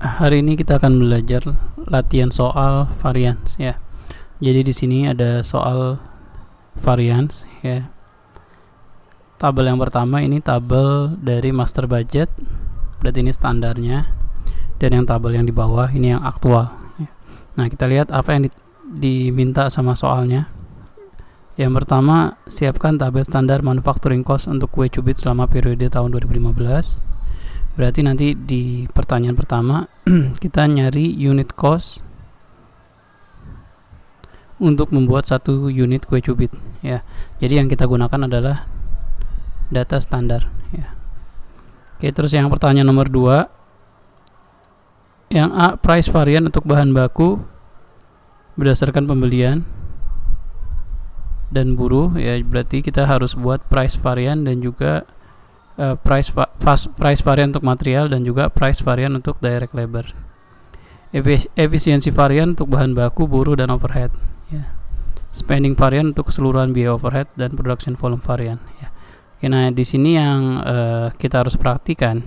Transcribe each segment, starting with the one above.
Hari ini kita akan belajar latihan soal variance ya. Jadi di sini ada soal variance ya. Tabel yang pertama ini tabel dari master budget, berarti ini standarnya. Dan yang tabel yang di bawah ini yang aktual ya. Nah, kita lihat apa yang diminta sama soalnya. Yang pertama, siapkan tabel standar manufacturing cost untuk kue cubit selama periode tahun 2015. Berarti nanti di pertanyaan pertama kita nyari unit cost untuk membuat satu unit kue cubit ya. Jadi yang kita gunakan adalah data standar ya. Oke, terus yang pertanyaan nomor 2, yang A, price varian untuk bahan baku berdasarkan pembelian dan buruh ya. Berarti kita harus buat price varian dan juga price varian untuk material dan juga price varian untuk direct labor. Efisiensi varian untuk bahan baku, buruh, dan overhead ya. Spending varian untuk keseluruhan biaya overhead dan production volume varian ya. Oke, nah di sini yang kita harus perhatikan,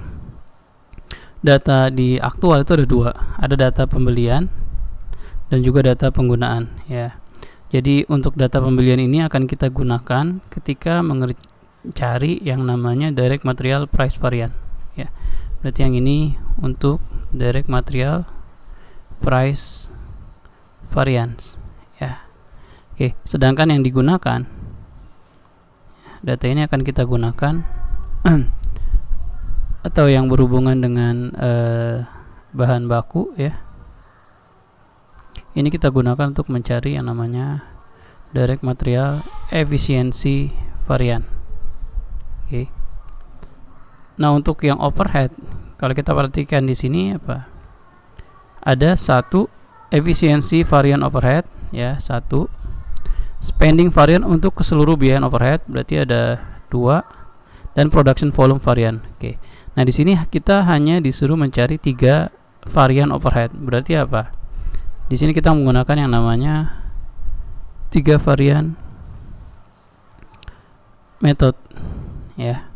data di aktual itu ada 2, ada data pembelian dan juga data penggunaan ya. Jadi untuk data pembelian ini akan kita gunakan ketika mencari yang namanya direct material price varian ya. Berarti yang ini untuk direct material price variance ya. Oke, sedangkan yang digunakan, data ini akan kita gunakan atau yang berhubungan dengan bahan baku ya. Ini kita gunakan untuk mencari yang namanya direct material efisiensi varian. Oke. Nah, untuk yang overhead, kalau kita perhatikan di sini apa? Ada 1 efisiensi varian overhead ya, 1. Spending varian untuk keseluruh biaya overhead, berarti ada 2, dan production volume varian. Oke. Nah, di sini kita hanya disuruh mencari 3 varian overhead. Berarti apa? Di sini kita menggunakan yang namanya 3 varian method ya.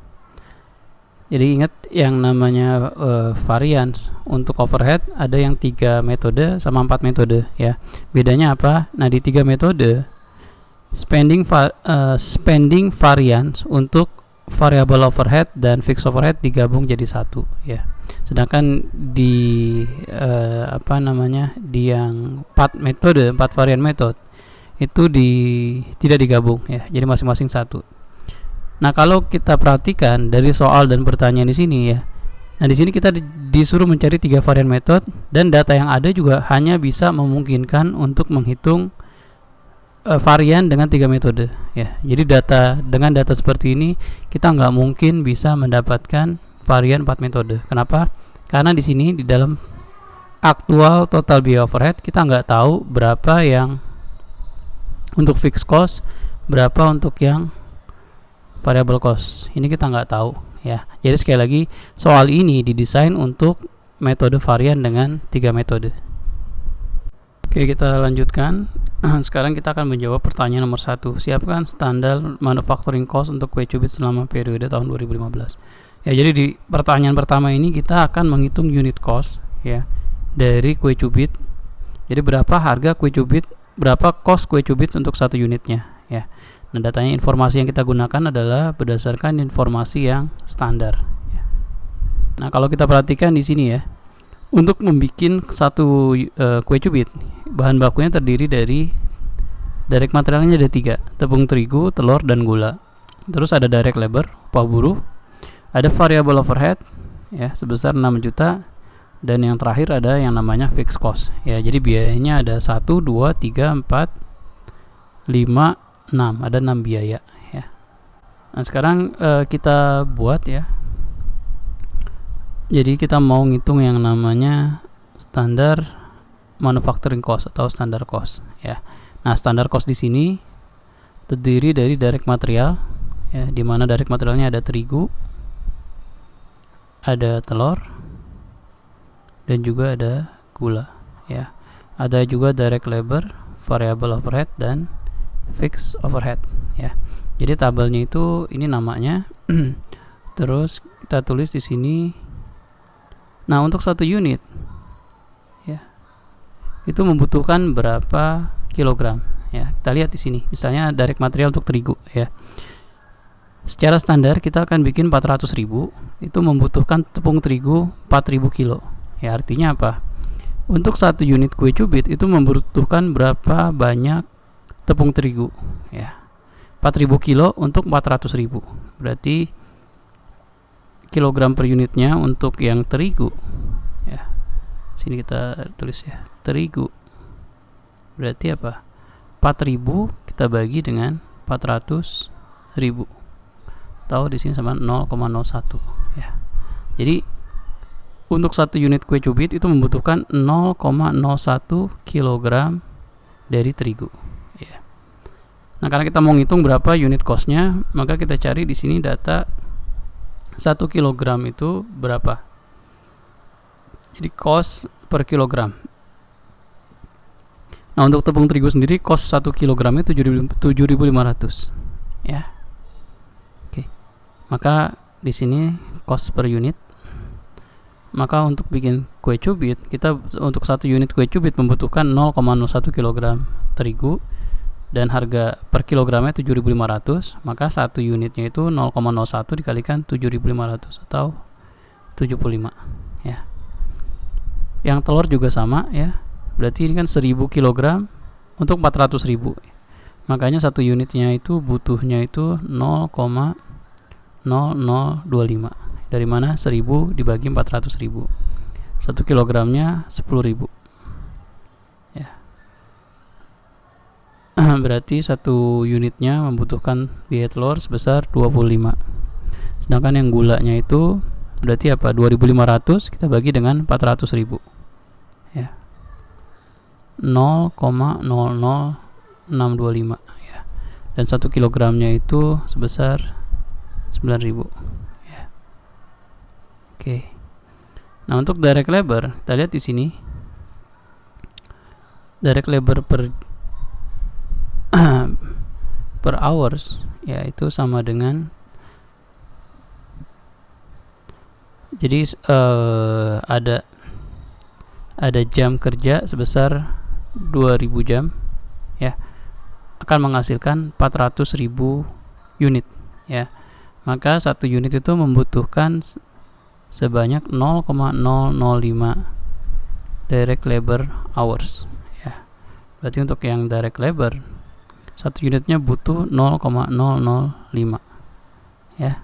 Jadi ingat yang namanya variance untuk overhead ada yang 3 metode sama 4 metode ya. Bedanya apa? Nah, di 3 metode spending variance untuk variable overhead dan fixed overhead digabung jadi 1 ya. Sedangkan di di yang 4 varian metode itu tidak digabung ya. Jadi masing-masing 1. Nah, kalau kita perhatikan dari soal dan pertanyaan di sini ya. Nah, di sini kita disuruh mencari 3 varian metode dan data yang ada juga hanya bisa memungkinkan untuk menghitung varian dengan 3 metode ya. Jadi dengan data seperti ini kita nggak mungkin bisa mendapatkan varian 4 metode. Kenapa? Karena di sini di dalam aktual total biaya overhead kita nggak tahu berapa yang untuk fixed cost, berapa untuk yang variable cost. Ini kita nggak tahu ya. Jadi sekali lagi soal ini didesain untuk metode varian dengan 3 metode. Oke, kita lanjutkan. Sekarang kita akan menjawab pertanyaan nomor 1. Siapkan standar manufacturing cost untuk kue cubit selama periode tahun 2015. Ya, jadi di pertanyaan pertama ini kita akan menghitung unit cost ya dari kue cubit. Jadi berapa harga kue cubit, berapa cost kue cubit untuk 1 unitnya ya. Nah, datanya, informasi yang kita gunakan adalah berdasarkan informasi yang standar ya. Nah, kalau kita perhatikan di sini ya, untuk membuat satu kue cubit, bahan bakunya terdiri dari direct materialnya ada 3, tepung terigu, telur, dan gula. Terus ada direct labor, upah buruh, ada variable overhead ya sebesar 6 juta, dan yang terakhir ada yang namanya fixed cost ya. Jadi biayanya ada 1, 2, 3, 4, 5, 6, ada 6 biaya ya. Nah, sekarang kita buat ya. Jadi kita mau ngitung yang namanya standar manufacturing cost atau standar cost ya. Nah, standar cost di sini terdiri dari direct material ya, di mana direct materialnya ada terigu, ada telur, dan juga ada gula ya. Ada juga direct labor, variable overhead, dan fixed overhead ya. Jadi tabelnya itu ini namanya. Terus kita tulis di sini. Nah, untuk 1 unit itu membutuhkan berapa kilogram ya. Kita lihat di sini misalnya direct material untuk terigu ya. Secara standar kita akan bikin 400.000, itu membutuhkan tepung terigu 4.000 kilo ya. Artinya apa? Untuk 1 unit kue cubit itu membutuhkan berapa banyak tepung terigu ya. 4.000 kilo untuk 400.000, berarti kilogram per unitnya untuk yang terigu ya. Sini kita tulis ya, terigu berarti apa? 4.000 kita bagi dengan 400.000, tahu di sini sama 0,01 ya. Jadi untuk 1 unit kue cubit itu membutuhkan 0,01 kg dari terigu ya. Nah, karena kita mau ngitung berapa unit costnya, maka kita cari di sini data 1 kg itu berapa. Jadi cost per kilogram. Nah, untuk tepung terigu sendiri cost 1 kg itu 7.500 ya. Oke. Maka di sini cost per unit. Maka untuk bikin kue cubit, kita untuk 1 unit kue cubit membutuhkan 0,01 kg terigu dan harga per kilogramnya 7.500, maka 1 unitnya itu 0,01 dikalikan 7.500 atau 75 ya. Yang telur juga sama ya. Berarti ini kan 1.000 kg untuk 400.000. Makanya 1 unitnya itu butuhnya itu 0,0025. Dari mana? 1.000 dibagi 400.000. 1 kilogramnya 10.000 ya. Berarti 1 unitnya membutuhkan biaya telur sebesar 25. Sedangkan yang gulanya itu berarti apa? 2.500 kita bagi dengan 400.000 ya. 0,00625 ya. Dan 1 kilogramnya itu sebesar 9.000 ya. Oke. Nah, untuk direct labor kita lihat di sini. Direct labor per hours yaitu sama dengan, jadi ada jam kerja sebesar 2.000 jam ya, akan menghasilkan 400.000 unit ya. Maka 1 unit itu membutuhkan sebanyak 0,005 direct labor hours ya. Berarti untuk yang direct labor 1 unitnya butuh 0,005 ya.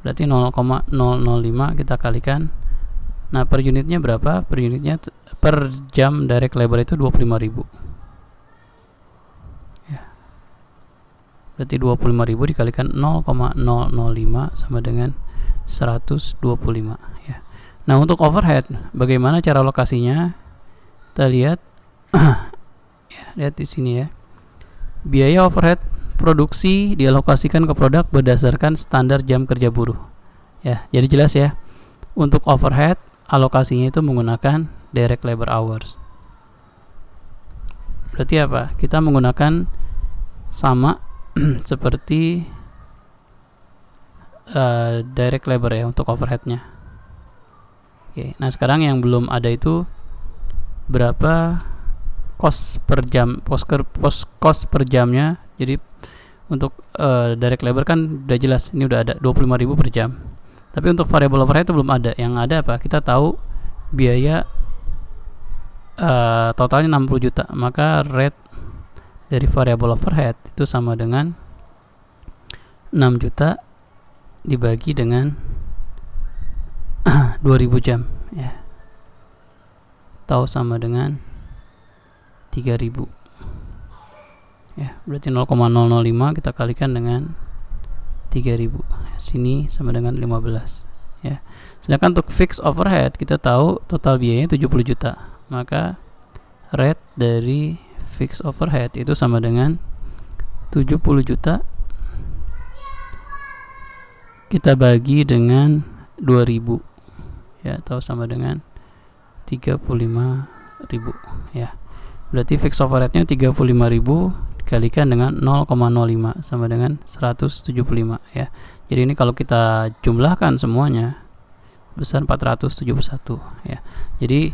Berarti 0,005 kita kalikan. Nah, per unitnya berapa? Per unitnya per jam direct labor itu 25.000 ya. Berarti 25.000 dikalikan 0,005 sama dengan 125 ya. Nah, untuk overhead bagaimana cara alokasinya? Kita lihat ya, lihat di sini ya. Biaya overhead produksi dialokasikan ke produk berdasarkan standar jam kerja buruh ya. Jadi jelas ya, untuk overhead alokasinya itu menggunakan direct labor hours. Berarti apa? Kita menggunakan sama seperti direct labor ya untuk overheadnya. Oke, nah sekarang yang belum ada itu berapa cost per jam, cost per jamnya. Jadi untuk direct labor kan udah jelas, ini udah ada 25.000 per jam. Tapi untuk variable overhead itu belum ada. Yang ada apa? Kita tahu biaya totalnya 60 juta, maka rate dari variable overhead itu sama dengan 6 juta dibagi dengan 2000 jam ya, tahu sama dengan 3000 ya. Berarti 0,005 kita kalikan dengan 3000, sini sama dengan 15 ya. Sedangkan untuk fixed overhead kita tahu total biayanya 70 juta, maka rate dari fixed overhead itu sama dengan 70 juta kita bagi dengan 2000 ya, tahu sama dengan 35.000 ya. Berarti fixed overheadnya 35.000 dikalikan dengan 0,05 sama dengan 175 ya. Jadi ini kalau kita jumlahkan semuanya besar 471 ya. Jadi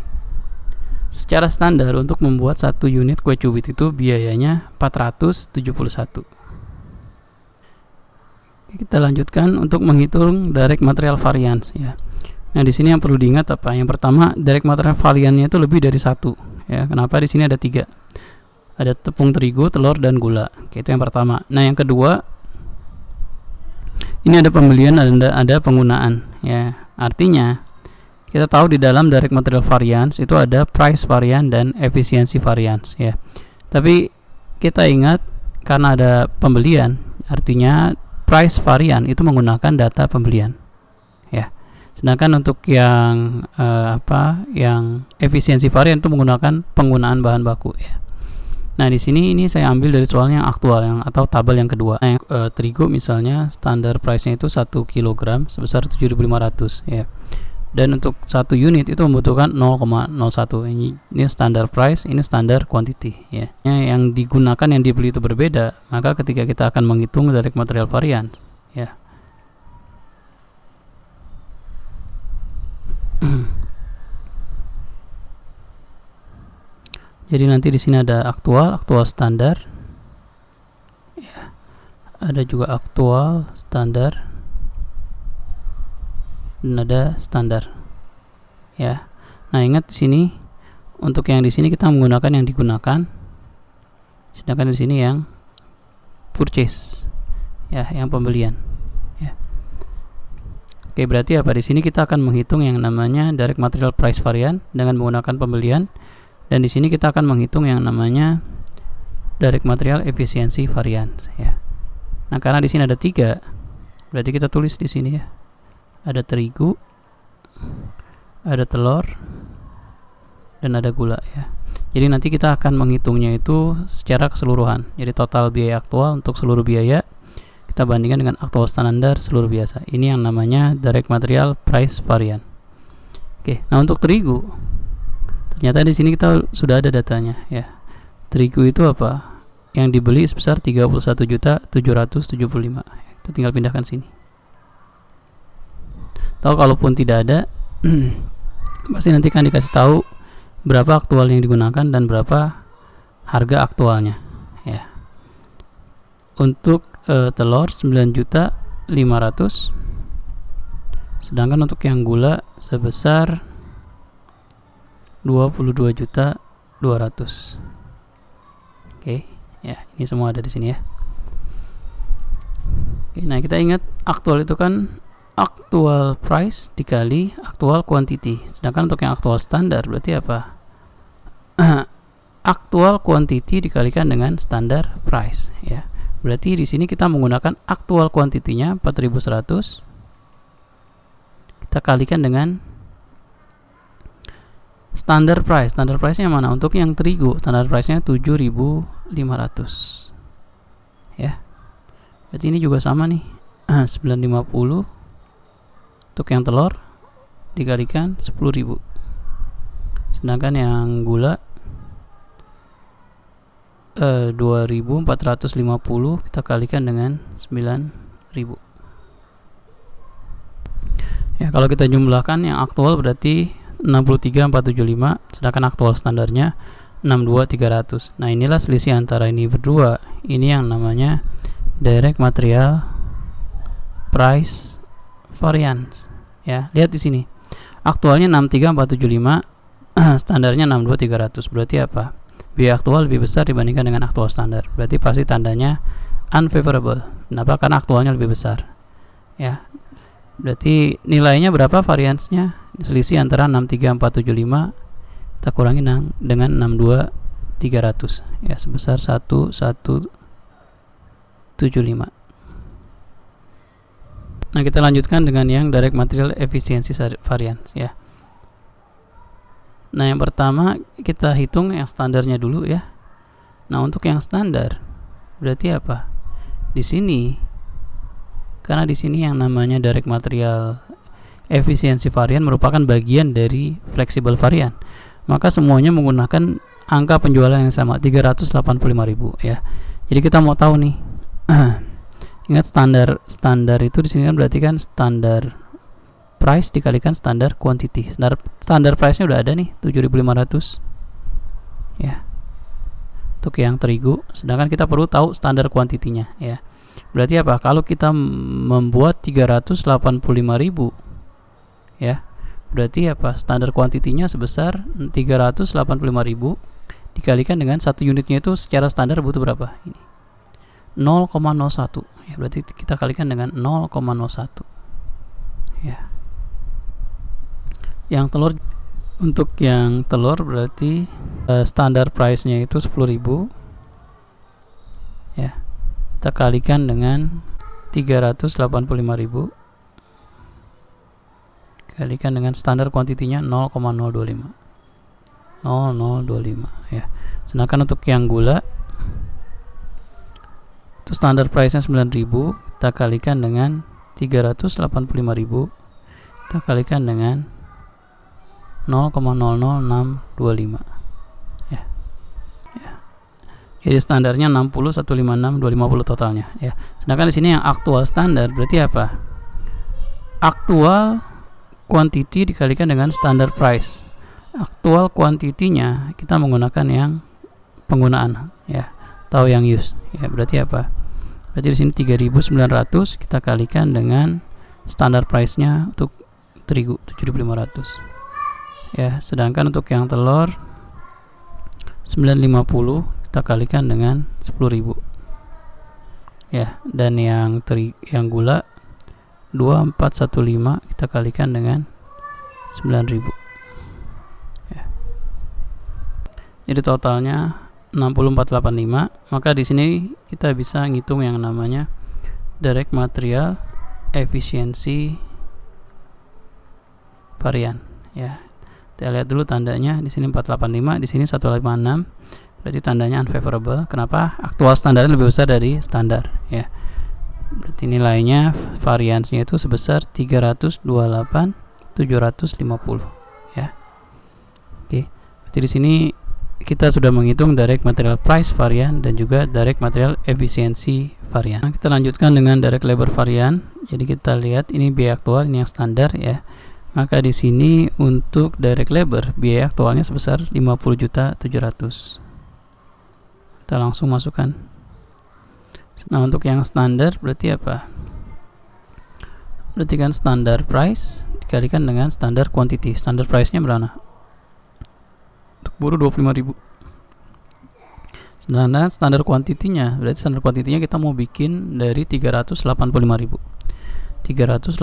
secara standar untuk membuat 1 unit kue cubit itu biayanya 471. Kita lanjutkan untuk menghitung direct material variance ya. Nah, di sini yang perlu diingat apa? Yang pertama, direct material variannya itu lebih dari 1 ya. Kenapa? Di sini ada 3. Ada tepung terigu, telur, dan gula. Oke, itu yang pertama. Nah, yang kedua, ini ada pembelian, ada penggunaan ya. Artinya kita tahu di dalam direct material variance itu ada price variance dan efficiency variance ya. Tapi kita ingat karena ada pembelian, artinya price variance itu menggunakan data pembelian ya. Sedangkan untuk yang yang efisiensi varian itu menggunakan penggunaan bahan baku ya. Nah, di sini ini saya ambil dari soal yang aktual atau tabel yang kedua. Nah, terigu misalnya standar price-nya itu 1 kg sebesar 7.500 ya. Dan untuk 1 unit itu membutuhkan 0,01. Ini standar price, ini standar quantity ya. Yang digunakan yang dibeli itu berbeda, maka ketika kita akan menghitung direct material variance ya. Jadi nanti di sini ada aktual standar, ya. Ada juga aktual standar dan ada standar, ya. Nah, ingat di sini untuk yang di sini kita menggunakan yang digunakan, sedangkan di sini yang purchase, ya, yang pembelian, ya. Oke, berarti apa? Di sini kita akan menghitung yang namanya direct material price variance dengan menggunakan pembelian. Dan di sini kita akan menghitung yang namanya direct material efficiency variance ya. Nah, karena di sini ada 3, berarti kita tulis di sini ya. Ada terigu, ada telur, dan ada gula ya. Jadi nanti kita akan menghitungnya itu secara keseluruhan. Jadi total biaya aktual untuk seluruh biaya kita bandingkan dengan aktual standar seluruh biasa. Ini yang namanya direct material price variance. Oke, nah untuk terigu ternyata di sini kita sudah ada datanya ya. Terigu itu apa? Yang dibeli sebesar 31.775. Kita tinggal pindahkan sini. Tahu kalaupun tidak ada pasti nanti kan dikasih tahu berapa aktual yang digunakan dan berapa harga aktualnya ya. Untuk telur 9.500.000, sedangkan untuk yang gula sebesar 22.200.000. Oke, ya, ini semua ada di sini ya. Oke, nah kita ingat aktual itu kan aktual price dikali aktual quantity. Sedangkan untuk yang aktual standar berarti apa? Aktual quantity dikalikan dengan standar price ya. Berarti di sini kita menggunakan aktual quantity-nya 4.100 kita kalikan dengan standar price. Standar price-nya mana? Untuk yang terigu standar price-nya 7.500 ya. Berarti ini juga sama nih. 950 untuk yang telur dikalikan 10.000. Sedangkan yang gula 2.450 kita kalikan dengan 9.000. Ya, kalau kita jumlahkan yang aktual berarti 63.475, sedangkan aktual standarnya 62.300. Nah, inilah selisih antara ini berdua. Ini yang namanya direct material price variance ya. Lihat di sini. Aktualnya 63.475, standarnya 62.300. Berarti apa? Biaya aktual lebih besar dibandingkan dengan aktual standar. Berarti pasti tandanya unfavorable. Kenapa? Karena aktualnya lebih besar. Ya. Berarti nilainya berapa variance-nya? Selisih antara 63.475 kita kurangi dengan 62.300 ya, sebesar 1.175. Nah, kita lanjutkan dengan yang direct material efficiency variance ya. Nah, yang pertama kita hitung yang standarnya dulu ya. Nah, untuk yang standar berarti apa? Di sini karena di sini yang namanya direct material efisiensi varian merupakan bagian dari flexible varian, maka semuanya menggunakan angka penjualan yang sama 385.000 ya. Jadi kita mau tahu nih ingat standar itu di sini kan berarti kan standar price dikalikan standar quantity. Standar price nya udah ada nih 7.500 ya, untuk yang terigu. Sedangkan kita perlu tahu standar kuantitinya, ya. Berarti apa? Kalau kita membuat 385.000, ya, berarti apa? Standar kuantitinya sebesar 385.000 dikalikan dengan 1 unitnya itu secara standar butuh berapa? Ini 0,01, ya, berarti kita kalikan dengan 0,01, ya. Yang telur, untuk yang telur berarti standar price nya itu 10.000, ya, kita kalikan dengan 385.000 kalikan dengan standar kuantitinya 0,025, ya. Sedangkan untuk yang gula itu standar price nya 9.000, kita kalikan dengan 385.000 kita kalikan dengan 0,00625, ya. Jadi standarnya 60, 156, 250 totalnya, ya. Sedangkan di sini yang aktual standar berarti apa? Aktual quantity dikalikan dengan standard price. Aktual kuantitinya kita menggunakan yang penggunaan, ya, atau yang use, ya. Berarti apa? Berarti di sini 3.900 kita kalikan dengan standard price-nya untuk terigu 7.500, ya. Sedangkan untuk yang telur 950 kita kalikan dengan 10.000, ya. Dan yang gula 2415 kita kalikan dengan 9.000, ya. Jadi totalnya 6485. Maka di sini kita bisa ngitung yang namanya direct material efisiensi varian, ya. Kita lihat dulu tandanya, di sini 485, di sini 156. Berarti tandanya unfavorable. Kenapa? Aktual standarnya lebih besar dari standar, ya. Berarti nilainya variansnya itu sebesar 328.750, ya. Oke. Berarti di sini kita sudah menghitung direct material price varian dan juga direct material efisiensi varian. Nah, kita lanjutkan dengan direct labor varian. Jadi kita lihat ini biaya aktual, ini yang standar, ya. Maka di sini untuk direct labor biaya aktualnya sebesar 50.700.000. Kita langsung masukkan. Nah, untuk yang standar berarti apa? Berarti kan standar price dikalikan dengan standar quantity. Standar price-nya berapa? Untuk buruh 25.000. Sedangkan standar quantity-nya, berarti standar quantity-nya kita mau bikin dari 385.000. 385.000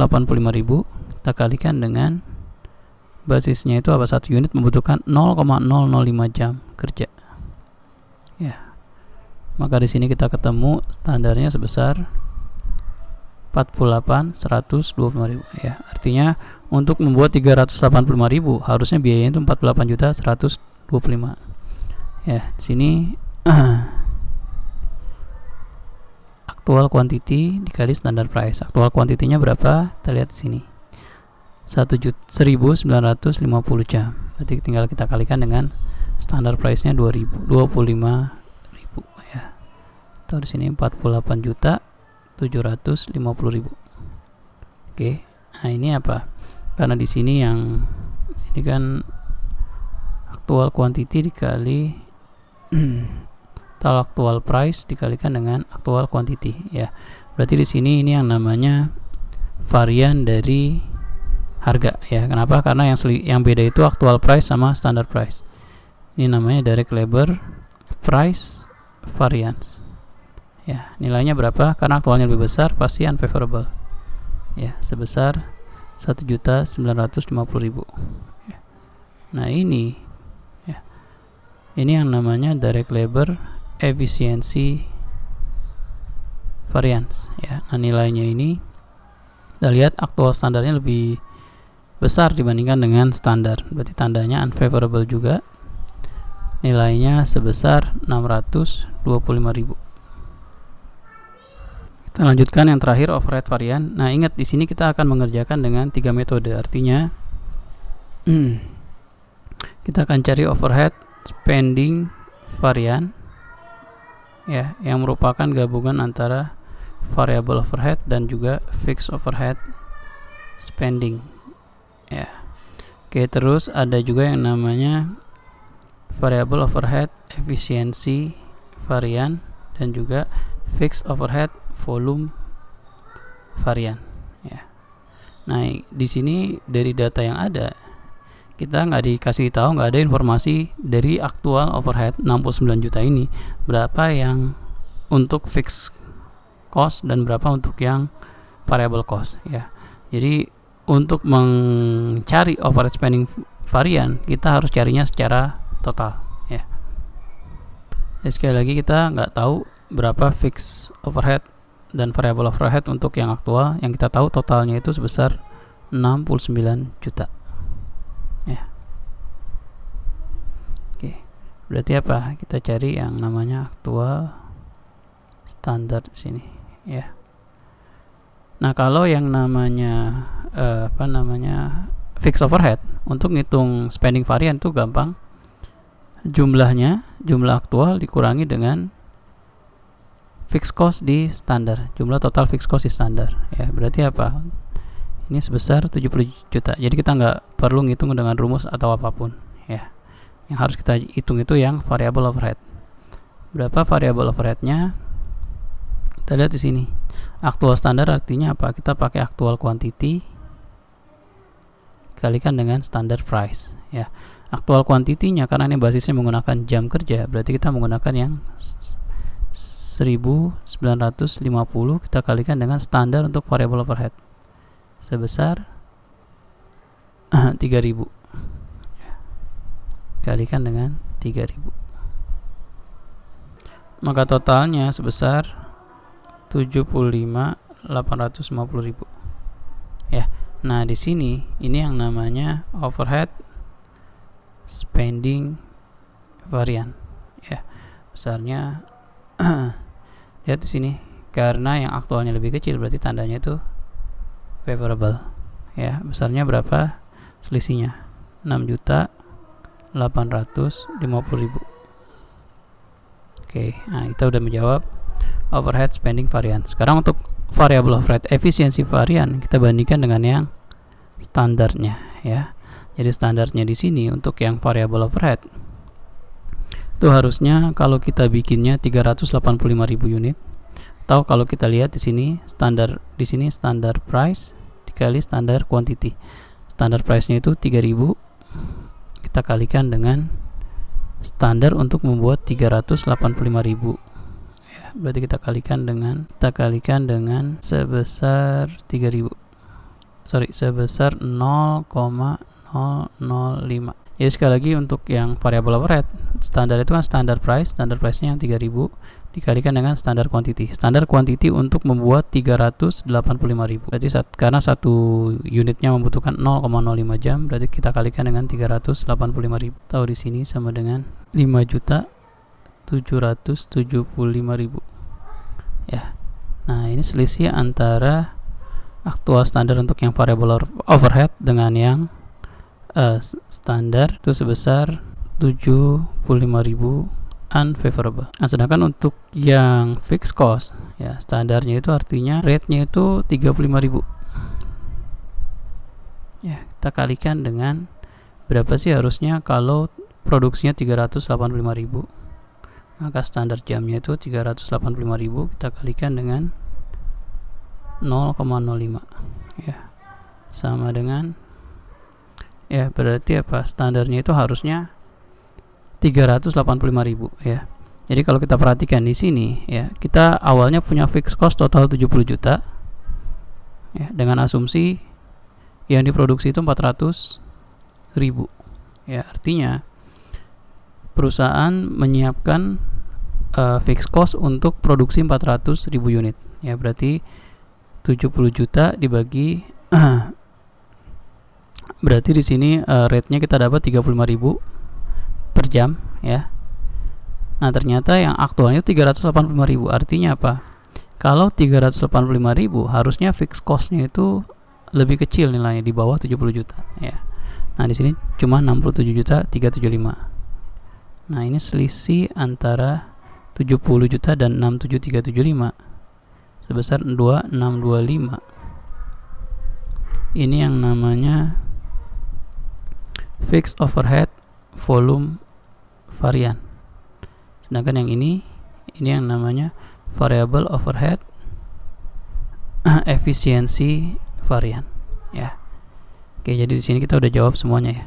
kita kalikan dengan basisnya itu apa? 1 unit membutuhkan 0,005 jam kerja, ya. Maka di sini kita ketemu standarnya sebesar 48.125.000, ya. Artinya untuk membuat 385.000 harusnya biayanya itu 48.125.000, ya. Di sini aktual quantity dikali standar price. Aktual quantity-nya berapa? Kita lihat di sini 1.950 jam. Berarti tinggal kita kalikan dengan standar price-nya 25.000, ya. Atau di sini 48.750.000. Oke. Nah, ini apa? Karena di sini kan aktual quantity dikali total aktual price dikalikan dengan aktual quantity, ya. Berarti di sini ini yang namanya varian dari harga, ya. Kenapa? Karena yang beda itu aktual price sama standard price. Ini namanya direct labor price variance, ya. Nilainya berapa? Karena aktualnya lebih besar pasti unfavorable, ya, sebesar 1.950.000, ya. Nah, ini, ya, ini yang namanya direct labor efisiensi variance, ya. Nah, nilainya ini kita lihat aktual standarnya lebih besar dibandingkan dengan standar, berarti tandanya unfavorable juga. Nilainya sebesar 625.000. Kita lanjutkan yang terakhir, overhead varian. Nah, ingat di sini kita akan mengerjakan dengan 3 metode. Artinya kita akan cari overhead spending varian, ya, yang merupakan gabungan antara variable overhead dan juga fixed overhead spending, ya. Oke, terus ada juga yang namanya variable overhead efisiensi varian, dan juga fixed overhead volume varian ya. Nah, di sini dari data yang ada kita nggak dikasih tahu, nggak ada informasi dari aktual overhead 69 juta ini berapa yang untuk fixed cost dan berapa untuk yang variable cost ya. Jadi untuk mencari overhead spending varian kita harus carinya secara total ya. Jadi sekali lagi kita nggak tahu berapa fixed overhead dan variable overhead untuk yang aktual. Yang kita tahu totalnya itu sebesar 69 juta ya. Oke, berarti apa? Kita cari yang namanya aktual standar di sini ya. Nah, kalau yang namanya fixed overhead untuk ngitung spending varian itu gampang. Jumlah aktual dikurangi dengan fixed cost di standar, jumlah total fixed cost di standar ya. Berarti apa? Ini sebesar 70 juta. Jadi kita nggak perlu ngitung dengan rumus atau apapun ya. Yang harus kita hitung itu yang variable overhead. Berapa variable overheadnya? Kita lihat di sini. Aktual standar artinya apa? Kita pakai aktual quantity kalikan dengan standard price ya. Aktual quantity-nya karena ini basisnya menggunakan jam kerja, berarti kita menggunakan yang 1950 kita kalikan dengan standar untuk variable overhead sebesar 3000 kalikan dengan 3000, maka totalnya sebesar 75.850.000 ya. Nah, di sini ini yang namanya overhead spending varian ya. Besarnya lihat di sini, karena yang aktualnya lebih kecil berarti tandanya itu favorable ya. Besarnya berapa selisihnya? 6.850.000. Oke, nah kita udah menjawab overhead spending varian. Sekarang untuk variable overhead efisiensi varian kita bandingkan dengan yang standarnya ya. Jadi standarnya di sini untuk yang variable overhead itu harusnya kalau kita bikinnya 385.000 unit, atau kalau kita lihat di sini standar price dikali standar quantity. Standar price-nya itu 3.000 kita kalikan dengan standar untuk membuat 385.000 ya. Berarti kita kalikan dengan sebesar 0,005. Jadi sekali lagi untuk yang variable overhead standar itu kan standar price-nya yang 3.000 dikalikan dengan standar quantity. Standar quantity untuk membuat 385.000. Berarti karena satu unitnya membutuhkan 0,05 jam, berarti kita kalikan dengan 385.000. Tahu di sini sama dengan 5.775.000 ya. Nah, ini selisih antara aktual standar untuk yang variable overhead dengan yang standar itu sebesar 75.000 unfavorable. Nah, sedangkan untuk yang fixed cost ya, standarnya itu artinya rate-nya itu 35.000 ya. Kita kalikan dengan berapa sih harusnya kalau produksinya 385.000, maka standar jamnya itu 385.000 kita kalikan dengan 0,05 ya, sama dengan ya, berarti apa? Standarnya itu harusnya 385.000 ya. Jadi kalau kita perhatikan di sini ya, kita awalnya punya fixed cost total 70 juta ya, dengan asumsi yang diproduksi itu 400.000 ya. Artinya perusahaan menyiapkan fixed cost untuk produksi 400.000 unit ya. Berarti 70 juta dibagi berarti di sini rate-nya kita dapat 35.000 per jam ya. Nah, ternyata yang aktualnya 385.000. Artinya apa? Kalau 385.000 harusnya fixed cost-nya itu lebih kecil nilainya, di bawah 70 juta ya. Nah, di sini cuma 67.375. Nah, ini selisih antara 70 juta dan 67.375 sebesar 2.625. Ini yang namanya fixed overhead volume varian. Sedangkan yang ini yang namanya variable overhead efisiensi varian ya. Oke, jadi di sini kita udah jawab semuanya ya.